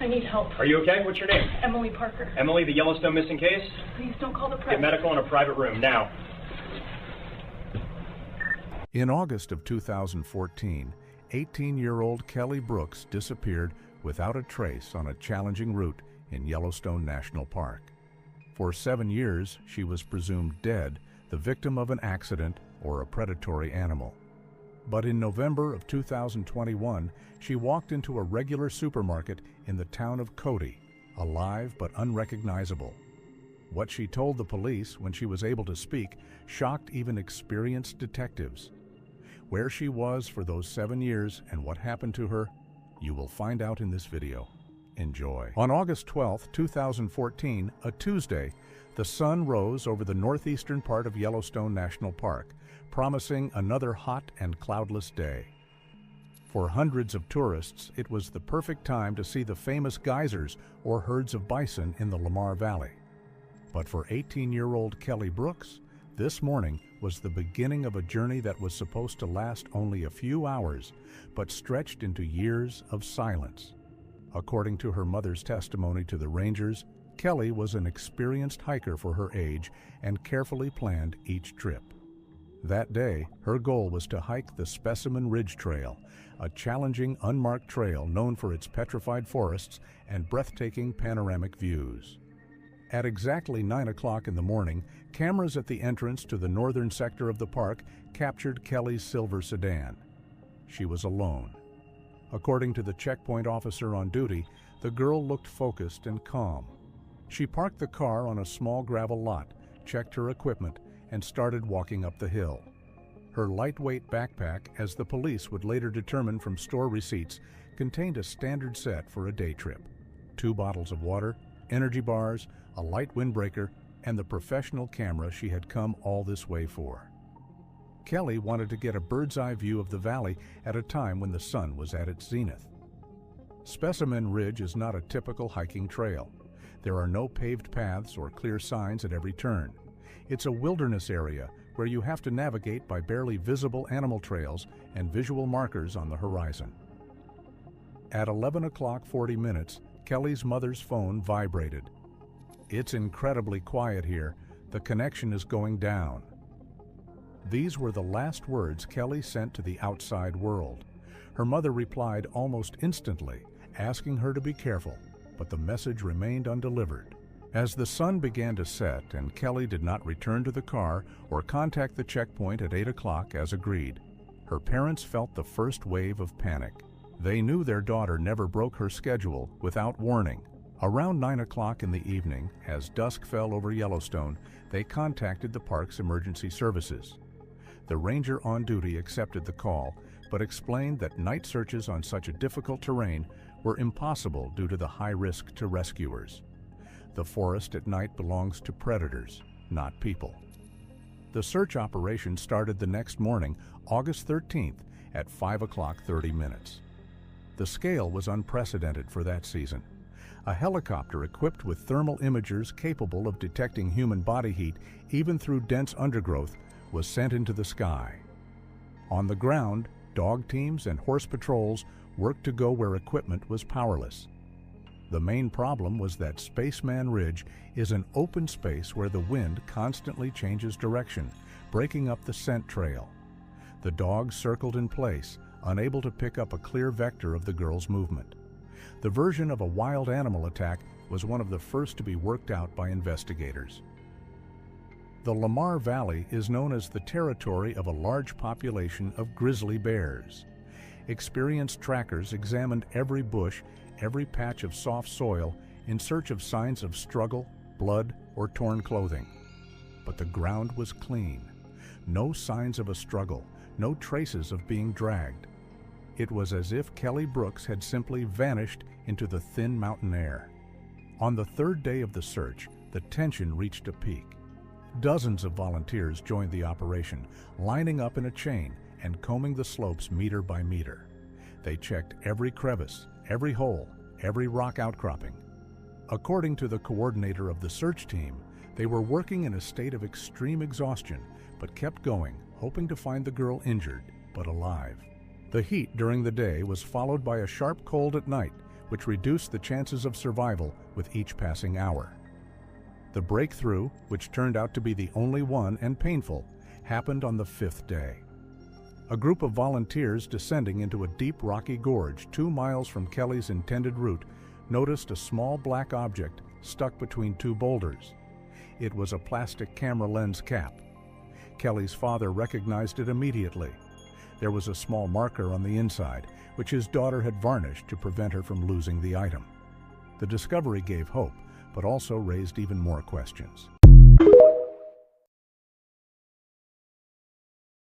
I need help. Are you okay? What's your name? Emily Parker. Emily, the Yellowstone missing case? Please don't call the press. Get medical in a private room, now. In August of 2014, 18-year-old Kelly Brooks disappeared without a trace on a challenging route in Yellowstone National Park. For 7 years, she was presumed dead, the victim of an accident or a predatory animal. But in November of 2021, she walked into a regular supermarket in the town of Cody, alive but unrecognizable. What she told the police when she was able to speak shocked even experienced detectives. Where she was for those 7 years and what happened to her, you will find out in this video. Enjoy. On August 12, 2014, a Tuesday, the sun rose over the northeastern part of Yellowstone National Park, promising another hot and cloudless day. For hundreds of tourists, it was the perfect time to see the famous geysers or herds of bison in the Lamar Valley. But for 18-year-old Kelly Brooks, this morning was the beginning of a journey that was supposed to last only a few hours, but stretched into years of silence. According to her mother's testimony to the rangers, Kelly was an experienced hiker for her age and carefully planned each trip. That day, her goal was to hike the Specimen Ridge Trail, a challenging, unmarked trail known for its petrified forests and breathtaking panoramic views. At exactly 9 o'clock in the morning, cameras at the entrance to the northern sector of the park captured Kelly's silver sedan. She was alone. According to the checkpoint officer on duty, the girl looked focused and calm. She parked the car on a small gravel lot, checked her equipment, and started walking up the hill. Her lightweight backpack, as the police would later determine from store receipts, contained a standard set for a day trip: 2 bottles of water, energy bars, a light windbreaker, and the professional camera she had come all this way for. Kelly wanted to get a bird's-eye view of the valley at a time when the sun was at its zenith. Specimen Ridge is not a typical hiking trail. There are no paved paths or clear signs at every turn. It's a wilderness area where you have to navigate by barely visible animal trails and visual markers on the horizon. At 11 o'clock 40 minutes, Kelly's mother's phone vibrated. "It's incredibly quiet here. The connection is going down." These were the last words Kelly sent to the outside world. Her mother replied almost instantly, asking her to be careful, but the message remained undelivered. As the sun began to set and Kelly did not return to the car or contact the checkpoint at 8 o'clock as agreed, her parents felt the first wave of panic. They knew their daughter never broke her schedule without warning. Around 9 o'clock in the evening, as dusk fell over Yellowstone, they contacted the park's emergency services. The ranger on duty accepted the call, but explained that night searches on such a difficult terrain were impossible due to the high risk to rescuers. The forest at night belongs to predators, not people. The search operation started the next morning, August 13th, at 5 o'clock 30 minutes. The scale was unprecedented for that season. A helicopter equipped with thermal imagers capable of detecting human body heat even through dense undergrowth was sent into the sky. On the ground, dog teams and horse patrols worked to go where equipment was powerless. The main problem was that Spaceman Ridge is an open space where the wind constantly changes direction, breaking up the scent trail. The dogs circled in place, unable to pick up a clear vector of the girl's movement. The version of a wild animal attack was one of the first to be worked out by investigators. The Lamar Valley is known as the territory of a large population of grizzly bears. Experienced trackers examined every bush, every patch of soft soil in search of signs of struggle, blood, or torn clothing. But the ground was clean. No signs of a struggle, no traces of being dragged. It was as if Kelly Brooks had simply vanished into the thin mountain air. On the 3rd day of the search, the tension reached a peak. Dozens of volunteers joined the operation, lining up in a chain and combing the slopes meter by meter. They checked every crevice, every hole, every rock outcropping. According to the coordinator of the search team, they were working in a state of extreme exhaustion, but kept going, hoping to find the girl injured, but alive. The heat during the day was followed by a sharp cold at night, which reduced the chances of survival with each passing hour. The breakthrough, which turned out to be the only one and painful, happened on the 5th day. A group of volunteers descending into a deep rocky gorge 2 miles from Kelly's intended route noticed a small black object stuck between 2 boulders. It was a plastic camera lens cap. Kelly's father recognized it immediately. There was a small marker on the inside, which his daughter had varnished to prevent her from losing the item. The discovery gave hope, but also raised even more questions.